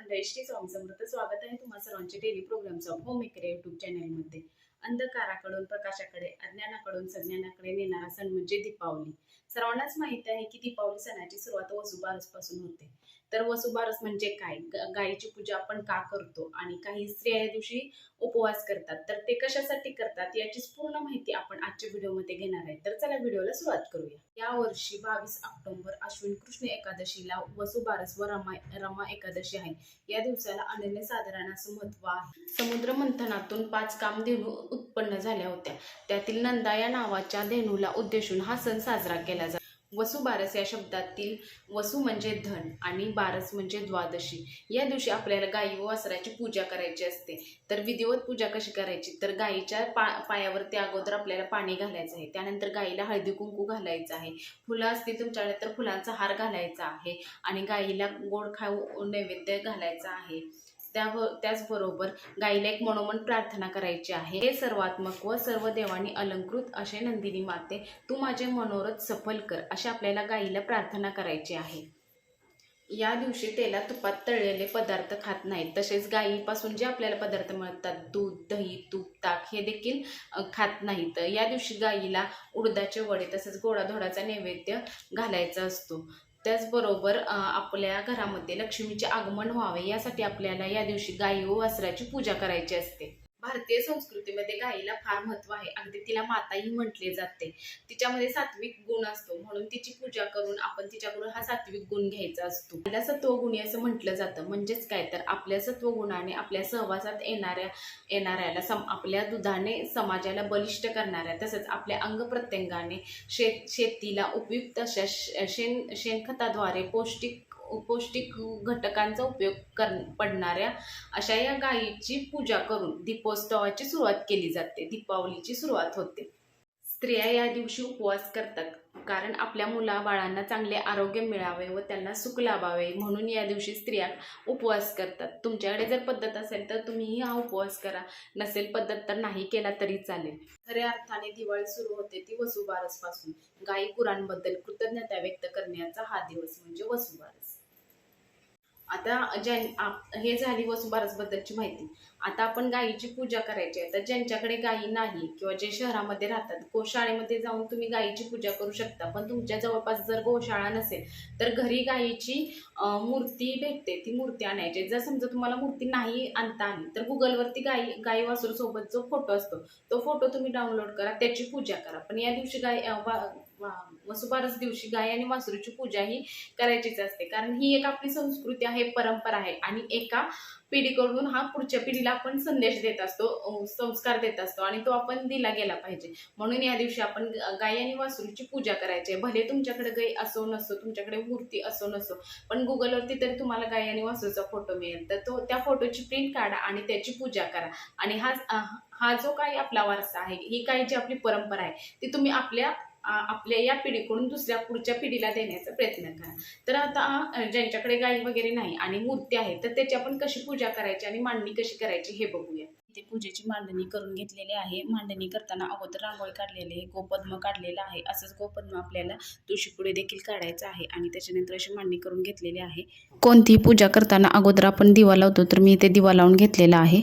मंडळी, श्री स्वामी समर्थ. स्वागत आहे तुम्हा सर्वांचे daily programs of home maker YouTube चॅनलमध्ये. अंधकाराकडून प्रकाशाकडे, अज्ञानाकडून सज्ञानाकडे नेणारा सण म्हणजे दीपावली. सर्वांनाच माहिती आहे की दीपावली सणाची सुरुवात वसुबारस पासून होते. तर वसुबारस म्हणजे काय, गायीची पूजा आपण का करतो आणि काही स्त्रिया या दिवशी उपवास करतात, तर ते कशासाठी करतात याची पूर्ण माहिती आपण आजच्या व्हिडिओमध्ये घेणार आहे. तर चला व्हिडिओला सुरुवात करूया. या वर्षी 22 ऑक्टोबर अश्विन कृष्ण एकादशीला वसुबारस व रमा एकादशी आहे. या दिवसाला अनन्यसाधारण असं महत्त्व आहे. समुद्र मंथनातून 5 कामधेनू उत्पन्न झाल्या होत्या. त्यातील नंदा या नावाच्या धेनूला उद्देशून हा सण साजरा केला जातो. वसुबारस या शब्दातील वसु म्हणजे धन आणि बारस म्हणजे द्वादशी. या दिवशी आपल्याला गायी व वासराची पूजा करायची असते. तर विधिवत पूजा कशी करायची, तर गायीच्या पायावरती अगोदर आपल्याला पाणी घालायचं आहे. त्यानंतर गायीला हळदी कुंकू घालायचं आहे. फुलं असतील तुमच्याकडे तर फुलांचा हार घालायचा आहे आणि गायीला गोड खाऊ नैवेद्य घालायचा आहे. त्याचबरोबर गायीला एक मनोमन प्रार्थना करायची आहे. हे सर्वात्मक व सर्व देवांनी अलंकृत असे नंदिनी माते, तू माझे मनोरथ सफल कर, अशा आपल्याला गायीला प्रार्थना करायची आहे. या दिवशी तेला तुपात तळलेले पदार्थ खात नाहीत. तसेच गायीपासून जे आपल्याला पदार्थ मिळतात, दूध, दही, तूप, ताक हे देखील खात नाहीत. या दिवशी गायीला उडदाचे वडे तसेच गोडाधोडाचा नैवेद्य घालायचा असतो. त्याचबरोबर आपल्या घरामध्ये लक्ष्मीचे आगमन व्हावे यासाठी आपल्याला या दिवशी गायी व वासराची पूजा करायची असते. भारतीय संस्कृतीमध्ये गायीला फार महत्त्व आहे. अगदी तिला माताही म्हटले जाते. तिच्यामध्ये सात्विक गुण असतो, म्हणून तिची पूजा करून आपण तिच्याकडून हा सात्विक गुण घ्यायचा असतो. तिला सत्वगुणी असं म्हटलं जातं. म्हणजेच काय, तर आपल्या सत्वगुणाने आपल्या सहवासात येणाऱ्याला आपल्या दुधाने समाजाला बलिष्ठ करणाऱ्या, तसंच आपल्या अंग प्रत्यंगाने शेतीला उपयुक्त अशा शेणखताद्वारे पौष्टिक घटकांचा उपयोग पडणाऱ्या अशा या गायीची पूजा करून दीपोत्सवाची सुरुवात केली जाते. दीपावलीची सुरुवात होते. स्त्रिया या दिवशी उपवास करतात, कारण आपल्या मुलाबाळांना चांगले आरोग्य मिळावे व त्यांना सुख लाभावे म्हणून या दिवशी स्त्रिया उपवास करतात. तुमच्याकडे जर पद्धत असेल तर तुम्हीही हा उपवास करा, नसेल पद्धत तर नाही केला तरी चालेल. खऱ्या अर्थाने दिवाळी सुरू होते ती वसुबारस पासून. गायी गुरांबद्दल कृतज्ञता व्यक्त करण्याचा हा दिवस म्हणजे वसुबारस. आता हे झाली वसुबारसबद्दलची माहिती. आता आपण गायीची पूजा करायची आहे. तर ज्यांच्याकडे गायी नाही किंवा जे शहरामध्ये राहतात, गोशाळेमध्ये जाऊन तुम्ही गायीची पूजा करू शकता. पण तुमच्या जवळपास जर गोशाळा नसेल तर घरी गायीची मूर्ती भेटते, ती मूर्ती आणायची. जर समजा तुम्हाला मूर्ती नाही आणता आली तर गुगलवरती गाई वासरू सोबत जो फोटो असतो तो फोटो तुम्ही डाउनलोड करा, त्याची पूजा करा. पण या दिवशी वसुबारस दिवशी गाय आणि वासरूची पूजा ही करायचीच असते, कारण ही एक आपली संस्कृती आहे, परंपरा आहे आणि एका पिढीकडून हा पुढच्या पिढीला आपण संदेश देत असतो, संस्कार देत असतो आणि तो आपण दिला गेला पाहिजे. म्हणून या दिवशी आपण गाय आणि वासरूची पूजा करायची आहे. भले तुमच्याकडे गाय असो नसो, तुमच्याकडे मूर्ती असो नसो, पण गुगलवरती तरी तुम्हाला गाय आणि वासरूचा फोटो मिळेल. तर त्या फोटोची प्रिंट काढा आणि त्याची पूजा करा. आणि हा जो काही आपला वारसा आहे, ही काही जी आपली परंपरा आहे, ती तुम्ही आपल्या या पिढीकडून दुसऱ्या पुढच्या पिढीला देण्याचा प्रयत्न करा. तर आता ज्यांच्याकडे गाई वगैरे नाही आणि मूर्ती आहे, तर त्याची आपण कशी पूजा करायची आणि मांडणी कशी करायची हे बघूया. इथे पूजेची मांडणी करून घेतलेली आहे. मांडणी करताना अगोदर रांगोळी काढलेली आहे, गोपद्म काढलेला आहे. असंच गोपद्म आपल्याला तुळशीपुढे देखील काढायचं आहे आणि त्याच्यानंतर अशी मांडणी करून घेतलेली आहे. कोणतीही पूजा करताना अगोदर आपण दिवा लावतो, तर मी इथे दिवा लावून घेतलेला आहे.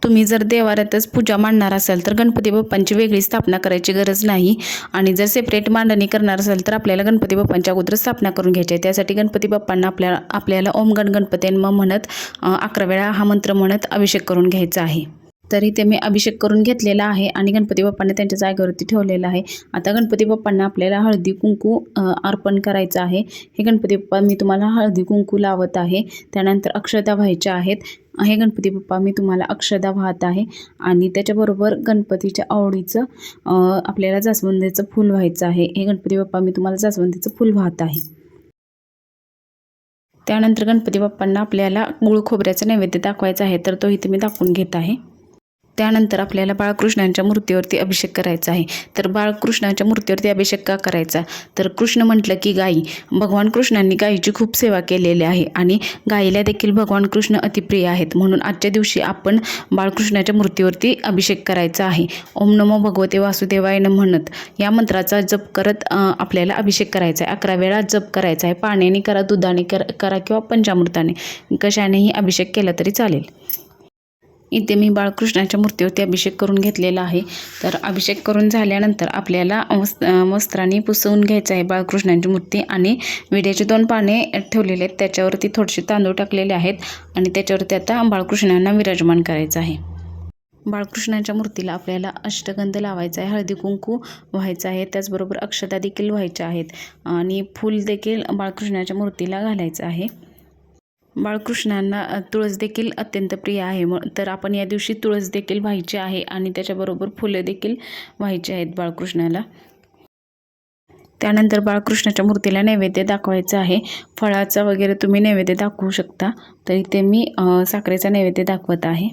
तुम्ही जर देवाऱ्यातच पूजा मांडणार असाल तर गणपती बाप्पांची वेगळी स्थापना करायची गरज नाही. आणि जर सेपरेट मांडणी करणार असाल तर आपल्याला गणपती बाप्पांच्या अगोदर स्थापना करून घ्यायची आहे. त्यासाठी गणपती बाप्पांना आपल्याला ओम गण गणपती नमः म्हणत 11 वेळा हा मंत्र म्हणत अभिषेक करून घ्यायचा आहे. तरी ते मी अभिषेक करून घेतलेला आहे आणि गणपती बाप्पांना त्यांच्या जागेवरती ठेवलेलं आहे. आता गणपती बाप्पांना आपल्याला हळदी कुंकू अर्पण करायचं आहे. हे गणपती बाप्पा मी तुम्हाला हळदी कुंकू लावत आहे. त्यानंतर अक्षता व्हायच्या आहेत. हे गणपती बाप्पा मी तुम्हाला अक्षता वाहत आहे आणि त्याच्याबरोबर गणपतीच्या आवडीचं आपल्याला जास्वंदीचं फूल व्हायचं आहे. हे गणपती बाप्पा मी तुम्हाला जास्वंदीचं फूल वाहत आहे. त्यानंतर गणपती बाप्पांना आपल्याला गुळ खोबऱ्याचा नैवेद्य दाखवायचा आहे, तर तो इथे मी दाखवून घेत आहे. त्यानंतर आपल्याला बाळकृष्णांच्या मूर्तीवरती अभिषेक करायचा आहे. तर बाळकृष्णाच्या मूर्तीवरती अभिषेक का करायचा? तर कृष्ण म्हटलं की गाई, भगवान कृष्णांनी गायीची खूप सेवा केलेली आहे आणि गाईला देखील भगवान कृष्ण अतिप्रिय आहेत. म्हणून आजच्या दिवशी आपण बाळकृष्णाच्या मूर्तीवरती अभिषेक करायचा आहे. ओम नमो भगवते वासुदेवाय नमः म्हणत या मंत्राचा जप करत आपल्याला अभिषेक करायचा आहे. 11 वेळा जप करायचा आहे. पाण्याने करा, दुधाने करा किंवा पंचामृताने, कशानेही अभिषेक केला तरी चालेल. इथे मी बाळकृष्णाच्या मूर्तीवरती अभिषेक करून घेतलेला आहे. तर अभिषेक करून झाल्यानंतर आपल्याला वस्त्राने पुसवून घ्यायचं आहे बाळकृष्णांची मूर्ती आणि विड्याचे 2 पाने ठेवलेले आहेत, त्याच्यावरती थोडेसे तांदूळ टाकलेले आहेत आणि त्याच्यावरती आता बाळकृष्णांना विराजमान करायचं आहे. बाळकृष्णाच्या मूर्तीला आपल्याला अष्टगंध लावायचा आहे, हळदी कुंकू व्हायचं आहे, त्याचबरोबर अक्षता देखील व्हायच्या आहेत आणि फूल देखील बाळकृष्णाच्या मूर्तीला घालायचं आहे. बाळकृष्णांना तुळस देखील अत्यंत प्रिय आहे, तर आपण या दिवशी तुळस देखील व्हायची आहे आणि त्याच्याबरोबर फुलं देखील व्हायची आहेत बाळकृष्णाला. त्यानंतर बाळकृष्णाच्या मूर्तीला नैवेद्य दाखवायचा आहे. फळाचा वगैरे तुम्ही नैवेद्य दाखवू शकता, तर इथे मी साखरेचा नैवेद्य दाखवत आहे.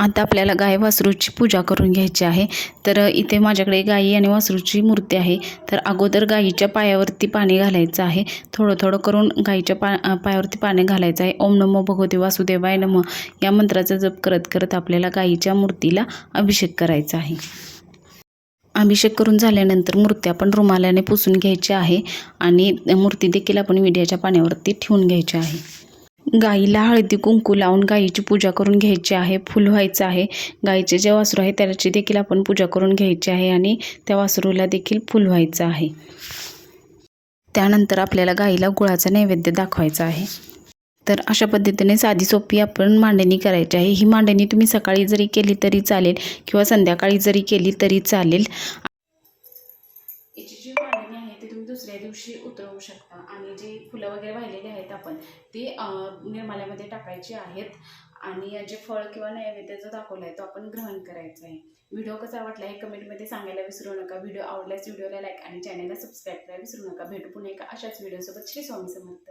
आता आपल्याला गाय वासरूची पूजा करून घ्यायची आहे. तर इथे माझ्याकडे गाई आणि वासरूची मूर्ती आहे. तर अगोदर गाईच्या पायावरती पाणी घालायचं आहे. थोडं थोडं करून गाईच्या पायावरती पाणी घालायचं आहे. ओम नमो भगवते वासुदेवाय नमः या मंत्राचा जप करत करत आपल्याला गाईच्या मूर्तीला अभिषेक करायचा आहे. अभिषेक करून झाल्यानंतर मूर्ती आपण रुमालाने पुसून घ्यायची आहे आणि मूर्ती देखील आपण विड्याच्या पाण्यावरती ठेवून घ्यायची आहे. गाईला हळदी कुंकू लावून गाईची पूजा करून घ्यायची आहे. फुल व्हायचं आहे. गाईचे जे वासरू आहे त्याची देखील आपण पूजा करून घ्यायची आहे आणि त्या वासरूला देखील फुल व्हायचं आहे. त्यानंतर आपल्याला गाईला गुळाचा नैवेद्य दाखवायचा आहे. तर अशा पद्धतीने साधी सोपी आपण मांडणी करायची आहे. ही मांडणी तुम्ही सकाळी जरी केली तरी चालेल किंवा संध्याकाळी जरी केली तरी चालेल. याची जी मांडणी आहे ती तुम्ही दुसऱ्या दिवशी उतरवू शकता आणि जी फुलं वगैरे वाहिलेली आहेत आपण ती निर्माल्यामध्ये टाकायची आहेत आणि जे फळ किंवा नैवेद्य जो दाखवला आहे तो आपण ग्रहण करायचा आहे. व्हिडिओ कसा वाटला हे कमेंटमध्ये सांगायला विसरू नका. व्हिडिओ आवडल्यास व्हिडिओला लाईक आणि चॅनलला सबस्क्राईब करायला विसरू नका. भेटू पुन्हा एका अशाच व्हिडिओसोबत. श्री स्वामी समर्थ.